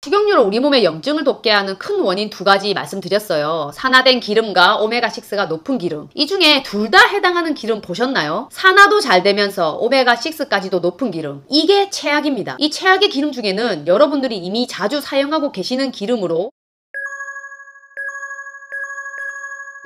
식용유로 우리 몸의 염증을 돋게 하는 큰 원인 두 가지 말씀드렸어요. 산화된 기름과 오메가6가 높은 기름. 이 중에 둘 다 해당하는 기름 보셨나요? 산화도 잘 되면서 오메가6까지도 높은 기름. 이게 최악입니다. 이 최악의 기름 중에는 여러분들이 이미 자주 사용하고 계시는 기름으로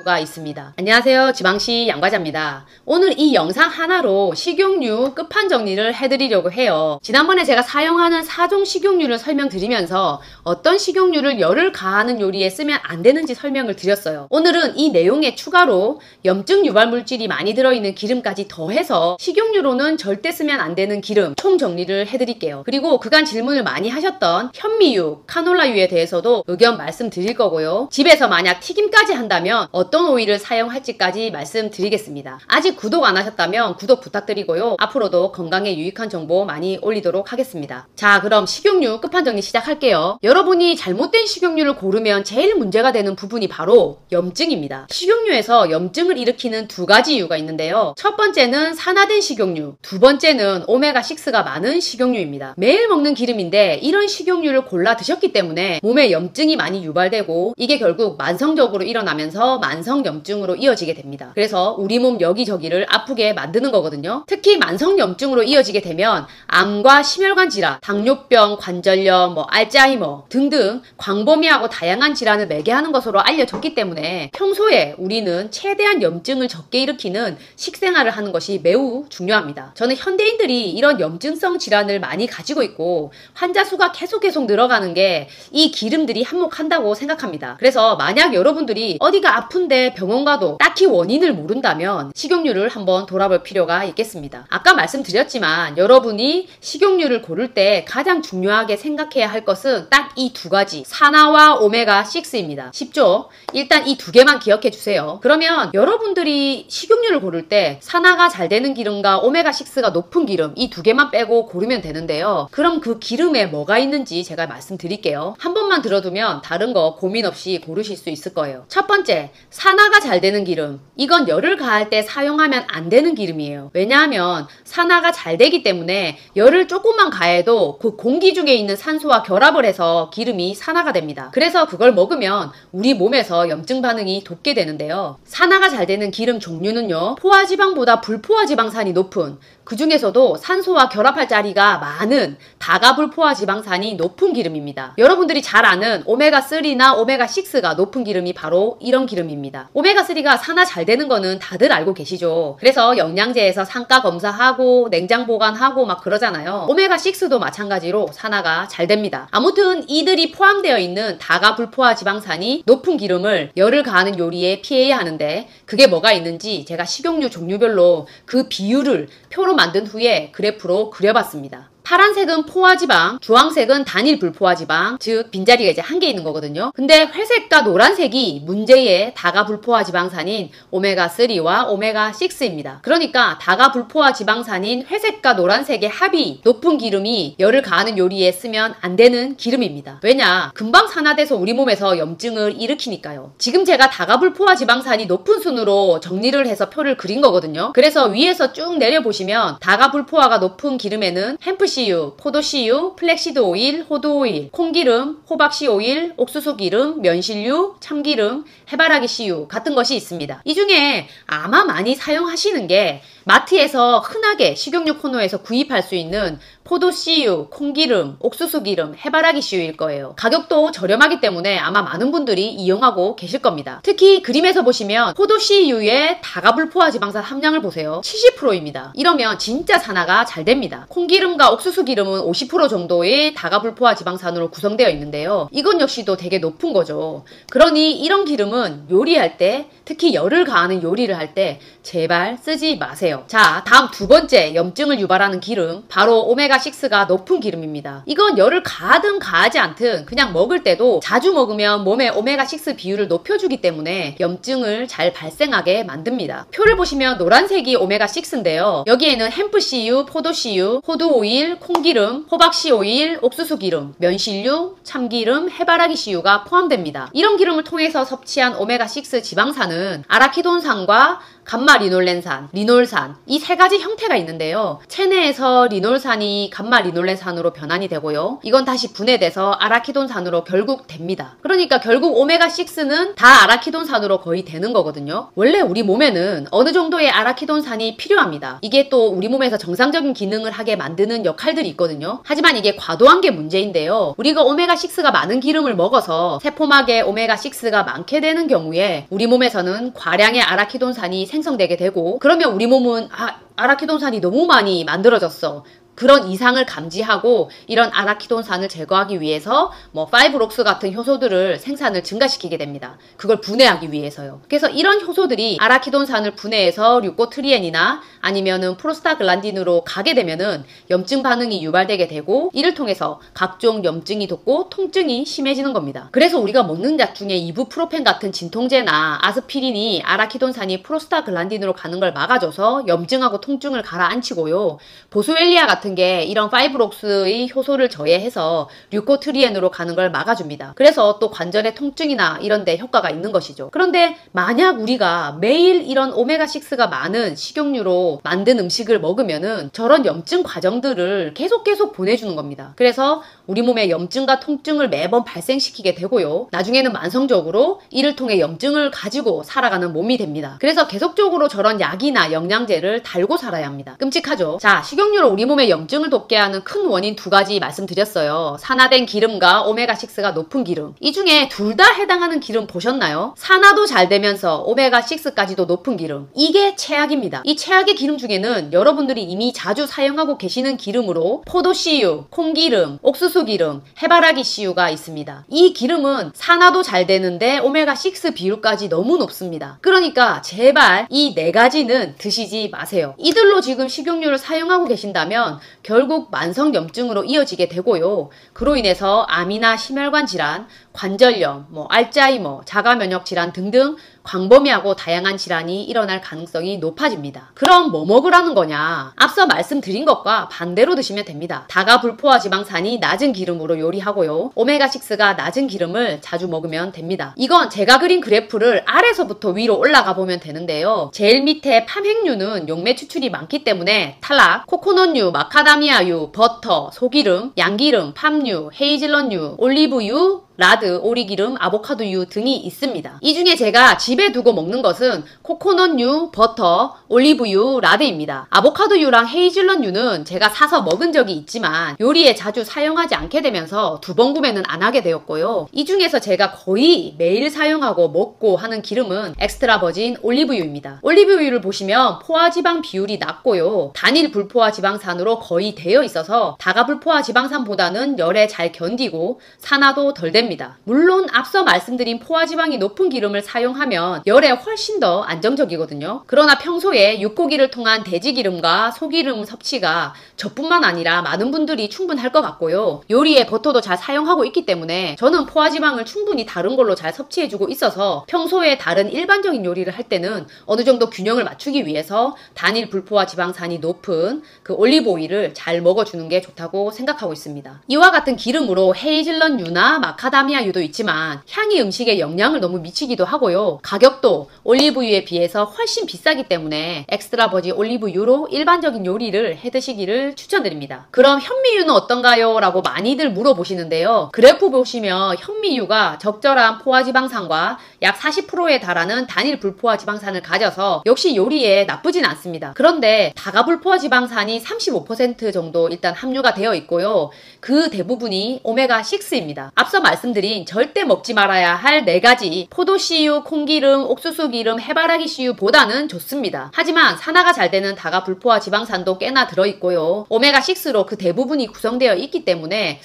가 있습니다. 안녕하세요. 지방시 양과자입니다. 오늘 이 영상 하나로 식용유 끝판 정리를 해드리려고 해요. 지난번에 제가 사용하는 4종 식용유를 설명드리면서 어떤 식용유를 열을 가하는 요리에 쓰면 안 되는지 설명을 드렸어요. 오늘은 이 내용에 추가로 염증 유발 물질이 많이 들어있는 기름까지 더해서 식용유로는 절대 쓰면 안 되는 기름 총 정리를 해드릴게요. 그리고 그간 질문을 많이 하셨던 현미유, 카놀라유에 대해서도 의견 말씀드릴 거고요. 집에서 만약 튀김까지 한다면 어떤 오일을 사용할지까지 말씀드리겠습니다. 아직 구독 안 하셨다면 구독 부탁드리고요. 앞으로도 건강에 유익한 정보 많이 올리도록 하겠습니다. 자, 그럼 식용유 끝판정리 시작할게요. 여러분이 잘못된 식용유를 고르면 제일 문제가 되는 부분이 바로 염증입니다. 식용유에서 염증을 일으키는 두 가지 이유가 있는데요. 첫 번째는 산화된 식용유, 두 번째는 오메가6가 많은 식용유입니다. 매일 먹는 기름인데 이런 식용유를 골라 드셨기 때문에 몸에 염증이 많이 유발되고 이게 결국 만성적으로 일어나면서 만성염증으로 이어지게 됩니다. 그래서 우리 몸 여기저기를 아프게 만드는 거거든요. 특히 만성염증으로 이어지게 되면 암과 심혈관 질환, 당뇨병, 관절염, 알츠하이머 등등 광범위하고 다양한 질환을 매개하는 것으로 알려졌기 때문에 평소에 우리는 최대한 염증을 적게 일으키는 식생활을 하는 것이 매우 중요합니다. 저는 현대인들이 이런 염증성 질환을 많이 가지고 있고 환자 수가 계속 늘어가는 게 이 기름들이 한몫한다고 생각합니다. 그래서 만약 여러분들이 어디가 아픈데 병원 가도 딱히 원인을 모른다면 식용유를 한번 돌아볼 필요가 있겠습니다. 아까 말씀드렸지만 여러분이 식용유를 고를 때 가장 중요하게 생각해야 할 것은 딱 이 두 가지, 산화와 오메가6입니다. 쉽죠? 일단 이 두 개만 기억해 주세요. 그러면 여러분들이 식용유를 고를 때 산화가 잘 되는 기름과 오메가6가 높은 기름 이 두 개만 빼고 고르면 되는데요. 그럼 그 기름에 뭐가 있는지 제가 말씀드릴게요. 한 번만 들어두면 다른 거 고민 없이 고르실 수 있을 거예요. 첫 번째, 산화가 잘 되는 기름. 이건 열을 가할 때 사용하면 안 되는 기름이에요. 왜냐하면 산화가 잘 되기 때문에 열을 조금만 가해도 그 공기 중에 있는 산소와 결합을 해서 기름이 산화가 됩니다. 그래서 그걸 먹으면 우리 몸에서 염증 반응이 돋게 되는데요. 산화가 잘 되는 기름 종류는요, 포화지방보다 불포화지방산이 높은, 그 중에서도 산소와 결합할 자리가 많은 다가불포화지방산이 높은 기름입니다. 여러분들이 잘 아는 오메가3나 오메가6가 높은 기름이 바로 이런 기름입니다. 오메가3가 산화 잘 되는 거는 다들 알고 계시죠. 그래서 영양제에서 산가 검사하고 냉장 보관하고 막 그러잖아요. 오메가6도 마찬가지로 산화가 잘 됩니다. 아무튼 이들이 포함되어 있는 다가불포화지방산이 높은 기름을 열을 가하는 요리에 피해야 하는데 그게 뭐가 있는지 제가 식용유 종류별로 그 비율을 표로 만든 후에 그래프로 그려봤습니다. 파란색은 포화지방, 주황색은 단일 불포화지방, 즉 빈자리가 이제 한 개 있는 거거든요. 근데 회색과 노란색이 문제의 다가불포화지방산인 오메가3와 오메가6입니다. 그러니까 다가불포화지방산인 회색과 노란색의 합이 높은 기름이 열을 가하는 요리에 쓰면 안 되는 기름입니다. 왜냐? 금방 산화돼서 우리 몸에서 염증을 일으키니까요. 지금 제가 다가불포화지방산이 높은 순으로 정리를 해서 표를 그린 거거든요. 그래서 위에서 쭉 내려보시면 다가불포화가 높은 기름에는 햄프씨유, 포도씨유, 플렉시드 오일, 호두 오일, 콩기름, 호박씨 오일, 옥수수 기름, 면실류, 참기름, 해바라기 씨유 같은 것이 있습니다. 이 중에 아마 많이 사용하시는 게 마트에서 흔하게 식용유 코너에서 구입할 수 있는 포도씨유, 콩기름, 옥수수기름, 해바라기 씨유일 거예요. 가격도 저렴하기 때문에 아마 많은 분들이 이용하고 계실 겁니다. 특히 그림에서 보시면 포도씨유의 다가불포화지방산 함량을 보세요. 70%입니다. 이러면 진짜 산화가 잘 됩니다. 콩기름과 옥수수기름은 50% 정도의 다가불포화지방산으로 구성되어 있는데요. 이건 역시도 되게 높은 거죠. 그러니 이런 기름은 요리할 때, 특히 열을 가하는 요리를 할 때 제발 쓰지 마세요. 자, 다음 두 번째 염증을 유발하는 기름, 바로 오메가6가 높은 기름입니다. 이건 열을 가하든 가하지 않든 그냥 먹을 때도 자주 먹으면 몸의 오메가6 비율을 높여주기 때문에 염증을 잘 발생하게 만듭니다. 표를 보시면 노란색이 오메가6인데요. 여기에는 햄프씨유, 포도씨유, 호두오일, 콩기름, 호박씨 오일, 옥수수기름, 면실류, 참기름, 해바라기 씨유가 포함됩니다. 이런 기름을 통해서 섭취한 오메가6 지방산은 아라키돈산과 감마리놀렌산, 리놀산 이 세 가지 형태가 있는데요. 체내에서 리놀산이 감마리놀렌산으로 변환이 되고요. 이건 다시 분해돼서 아라키돈산으로 결국 됩니다. 그러니까 결국 오메가6는 다 아라키돈산으로 거의 되는 거거든요. 원래 우리 몸에는 어느 정도의 아라키돈산이 필요합니다. 이게 또 우리 몸에서 정상적인 기능을 하게 만드는 역할들이 있거든요. 하지만 이게 과도한 게 문제인데요. 우리가 오메가6가 많은 기름을 먹어서 세포막에 오메가6가 많게 되는 경우에 우리 몸에서는 과량의 아라키돈산이 생성되게 되고, 그러면 우리 몸은 아라키돈산이 너무 많이 만들어졌어. 그런 이상을 감지하고 이런 아라키돈산을 제거하기 위해서 파이브록스 같은 효소들을 생산을 증가시키게 됩니다. 그걸 분해하기 위해서요. 그래서 이런 효소들이 아라키돈산을 분해해서 류코트리엔이나 아니면은 프로스타글란딘으로 가게 되면은 염증 반응이 유발되게 되고, 이를 통해서 각종 염증이 돋고 통증이 심해지는 겁니다. 그래서 우리가 먹는 약 중에 이부프로펜 같은 진통제나 아스피린이 아라키돈산이 프로스타글란딘으로 가는 걸 막아줘서 염증하고 통증을 가라앉히고요. 보스웰리아 같은 게 이런 파이브록스의 효소를 저해해서 류코트리엔으로 가는 걸 막아줍니다. 그래서 또 관절의 통증이나 이런 데 효과가 있는 것이죠. 그런데 만약 우리가 매일 이런 오메가6가 많은 식용유로 만든 음식을 먹으면은 저런 염증 과정들을 계속 보내주는 겁니다. 그래서 우리 몸에 염증과 통증을 매번 발생시키게 되고요. 나중에는 만성적으로 이를 통해 염증을 가지고 살아가는 몸이 됩니다. 그래서 계속적으로 저런 약이나 영양제를 달고 살아야 합니다. 끔찍하죠. 자, 식용유로 우리 몸에 염증을 돋게 하는 큰 원인 두 가지 말씀드렸어요. 산화된 기름과 오메가6가 높은 기름. 이 중에 둘 다 해당하는 기름 보셨나요? 산화도 잘 되면서 오메가6까지도 높은 기름. 이게 최악입니다. 이 최악의 기름 중에는 여러분들이 이미 자주 사용하고 계시는 기름으로 포도씨유, 콩기름, 옥수수기름, 해바라기씨유가 있습니다. 이 기름은 산화도 잘 되는데 오메가6 비율까지 너무 높습니다. 그러니까 제발 이 네 가지는 드시지 마세요. 이들로 지금 식용유를 사용하고 계신다면 결국 만성염증으로 이어지게 되고요. 그로 인해서 암이나 심혈관 질환, 관절염, 알츠하이머, 자가면역 질환 등등 광범위하고 다양한 질환이 일어날 가능성이 높아집니다. 그럼 뭐 먹으라는 거냐? 앞서 말씀드린 것과 반대로 드시면 됩니다. 다가불포화 지방산이 낮은 기름으로 요리하고요. 오메가6가 낮은 기름을 자주 먹으면 됩니다. 이건 제가 그린 그래프를 아래서부터 위로 올라가 보면 되는데요. 제일 밑에 팜핵류는 용매 추출이 많기 때문에 탈락, 코코넛유, 마카다미아유, 버터, 소기름, 양기름, 팜유, 헤이즐넛유, 올리브유, 라드, 오리기름, 아보카도유 등이 있습니다. 이 중에 제가 집에 두고 먹는 것은 코코넛유, 버터, 올리브유, 라드입니다. 아보카도유랑 헤이즐넛유는 제가 사서 먹은 적이 있지만 요리에 자주 사용하지 않게 되면서 두 번 구매는 안 하게 되었고요. 이 중에서 제가 거의 매일 사용하고 먹고 하는 기름은 엑스트라 버진 올리브유입니다. 올리브유를 보시면 포화지방 비율이 낮고요. 단일 불포화 지방산으로 거의 되어 있어서 다가불포화 지방산보다는 열에 잘 견디고 산화도 덜 됩니다. 물론 앞서 말씀드린 포화지방이 높은 기름을 사용하면 열에 훨씬 더 안정적이거든요. 그러나 평소에 육고기를 통한 돼지기름과 소기름 섭취가 저뿐만 아니라 많은 분들이 충분할 것 같고요. 요리에 버터도 잘 사용하고 있기 때문에 저는 포화지방을 충분히 다른 걸로 잘 섭취해주고 있어서 평소에 다른 일반적인 요리를 할 때는 어느 정도 균형을 맞추기 위해서 단일 불포화 지방산이 높은 그 올리브 오일을 잘 먹어주는 게 좋다고 생각하고 있습니다. 이와 같은 기름으로 헤이즐넛유나 마카다미아유도 있지만 향이 음식에 영향을 너무 미치기도 하고요. 가격도 올리브유에 비해서 훨씬 비싸기 때문에 엑스트라 버진 올리브유로 일반적인 요리를 해드시기를 추천드립니다. 그럼 현미유는 어떤가요? 라고 많이들 물어보시는데요. 그래프 보시면 현미유가 적절한 포화지방산과 약 40%에 달하는 단일 불포화 지방산을 가져서 역시 요리에 나쁘진 않습니다. 그런데 다가불포화 지방산이 35% 정도 일단 함유가 되어 있고요. 그 대부분이 오메가6입니다. 앞서 말씀드린 절대 먹지 말아야 할 4가지 포도씨유, 콩기름, 옥수수기름, 해바라기씨유보다는 좋습니다. 하지만 산화가 잘 되는 다가불포화 지방산도 꽤나 들어있고요. 오메가6로 그 대부분이 구성되어 있기 때문에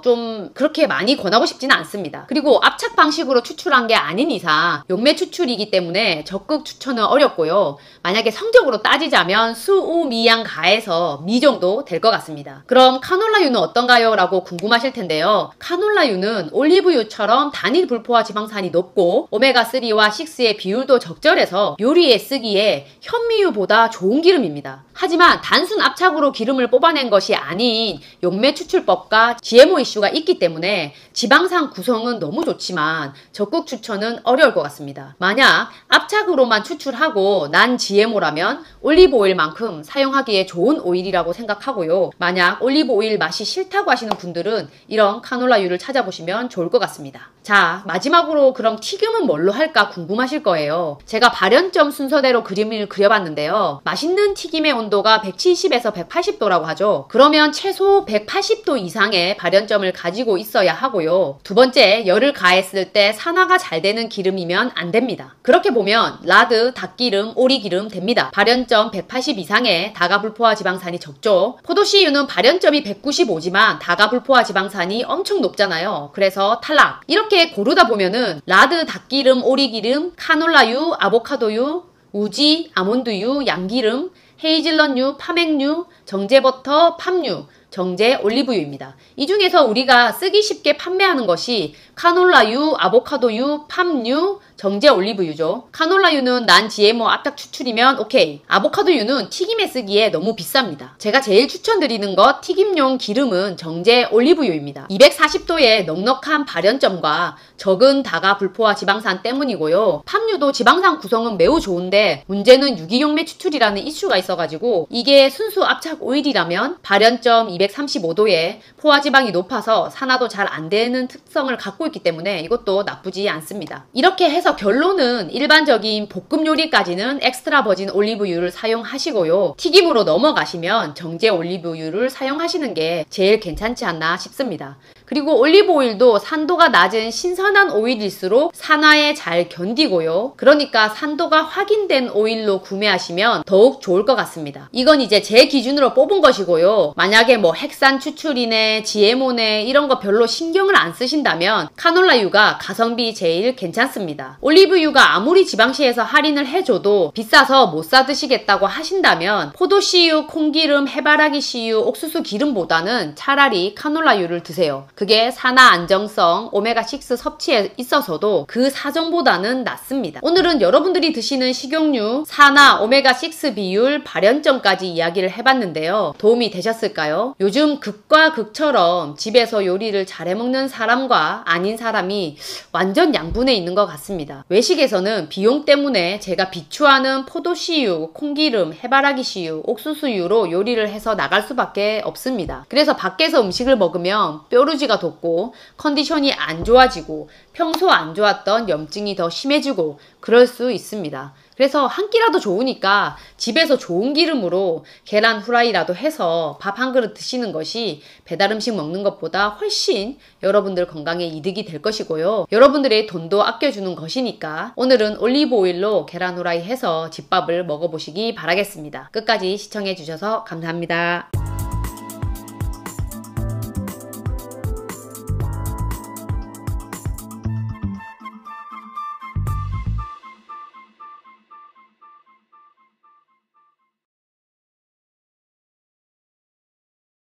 좀 그렇게 많이 권하고 싶지는 않습니다. 그리고 압착 방식으로 추출한 게 아닌 이상 용매 추출이기 때문에 적극 추천은 어렵고요. 만약에 성적으로 따지자면 수, 우, 미, 양, 가에서 미 정도 될 것 같습니다. 그럼 카놀라유는 어떤가요? 라고 궁금하실 텐데요. 카놀라유는 올리브유는 올리브유처럼 단일 불포화 지방산이 높고 오메가3와 6의 비율도 적절해서 요리에 쓰기에 현미유보다 좋은 기름입니다. 하지만 단순 압착으로 기름을 뽑아낸 것이 아닌 용매 추출법과 GMO 이슈가 있기 때문에 지방산 구성은 너무 좋지만 적극 추천은 어려울 것 같습니다. 만약 압착으로만 추출하고 난 GMO라면 올리브 오일만큼 사용하기에 좋은 오일이라고 생각하고요. 만약 올리브 오일 맛이 싫다고 하시는 분들은 이런 카놀라유를 찾아보시면 좋을 것 같습니다. 자, 마지막으로 그럼 튀김은 뭘로 할까 궁금하실 거예요. 제가 발연점 순서대로 그림을 그려봤는데요. 맛있는 튀김의 온도가 170에서 180도라고 하죠. 그러면 최소 180도 이상의 발연점을 가지고 있어야 하고요. 두 번째, 열을 가했을 때 산화가 잘 되는 기름이면 안 됩니다. 그렇게 보면 라드, 닭기름, 오리기름 됩니다. 발연점 180 이상의 다가불포화 지방산이 적죠. 포도씨유는 발연점이 195지만 다가불포화 지방산이 엄청 높잖아요. 그래서 탈락. 이렇게 고르다 보면은 라드, 닭기름, 오리기름, 카놀라유, 아보카도유, 우지, 아몬드유, 양기름, 헤이즐넛유, 파맥유, 정제버터, 팜유, 정제 올리브유입니다. 이 중에서 우리가 쓰기 쉽게 판매하는 것이 카놀라유, 아보카도유, 팜유, 정제 올리브유죠. 카놀라유는 난 GMO 압착 추출이면 오케이. 아보카도유는 튀김에 쓰기에 너무 비쌉니다. 제가 제일 추천드리는 것 튀김용 기름은 정제 올리브유입니다. 240도의 넉넉한 발연점과 적은 다가 불포화 지방산 때문이고요. 팜유도 지방산 구성은 매우 좋은데 문제는 유기용매 추출이라는 이슈가 있어가지고 이게 순수 압착 오일이라면 발연점 235도에 포화지방이 높아서 산화도 잘 안 되는 특성을 갖고 있기 때문에 이것도 나쁘지 않습니다. 이렇게 해서 결론은 일반적인 볶음 요리까지는 엑스트라 버진 올리브유를 사용하시고요. 튀김으로 넘어가시면 정제 올리브유를 사용하시는 게 제일 괜찮지 않나 싶습니다. 그리고 올리브 오일도 산도가 낮은 신선한 오일일수록 산화에 잘 견디고요. 그러니까 산도가 확인된 오일로 구매하시면 더욱 좋을 것 같습니다. 이건 이제 제 기준으로 뽑은 것이고요. 만약에 뭐 핵산 추출이네, GMO네 이런 거 별로 신경을 안 쓰신다면 카놀라유가 가성비 제일 괜찮습니다. 올리브유가 아무리 지방시에서 할인을 해줘도 비싸서 못 사 드시겠다고 하신다면 포도씨유, 콩기름, 해바라기 씨유, 옥수수 기름보다는 차라리 카놀라유를 드세요. 그게 산화 안정성, 오메가6 섭취에 있어서도 그 사정보다는 낫습니다. 오늘은 여러분들이 드시는 식용유, 산화, 오메가6 비율, 발연점까지 이야기를 해봤는데요. 도움이 되셨을까요? 요즘 극과 극처럼 집에서 요리를 잘 해먹는 사람과 아닌 사람이 완전 양분해 있는 것 같습니다. 외식에서는 비용 때문에 제가 비추하는 포도씨유, 콩기름, 해바라기 씨유, 옥수수유로 요리를 해서 나갈 수밖에 없습니다. 그래서 밖에서 음식을 먹으면 뾰루지가 돋고 컨디션이 안 좋아지고 평소 안 좋았던 염증이 더 심해지고 그럴 수 있습니다. 그래서 한 끼라도 좋으니까 집에서 좋은 기름으로 계란 후라이라도 해서 밥 한 그릇 드시는 것이 배달 음식 먹는 것보다 훨씬 여러분들 건강에 이득이 될 것이고요. 여러분들의 돈도 아껴주는 것이니까 오늘은 올리브 오일로 계란 후라이 해서 집밥을 먹어보시기 바라겠습니다. 끝까지 시청해 주셔서 감사합니다.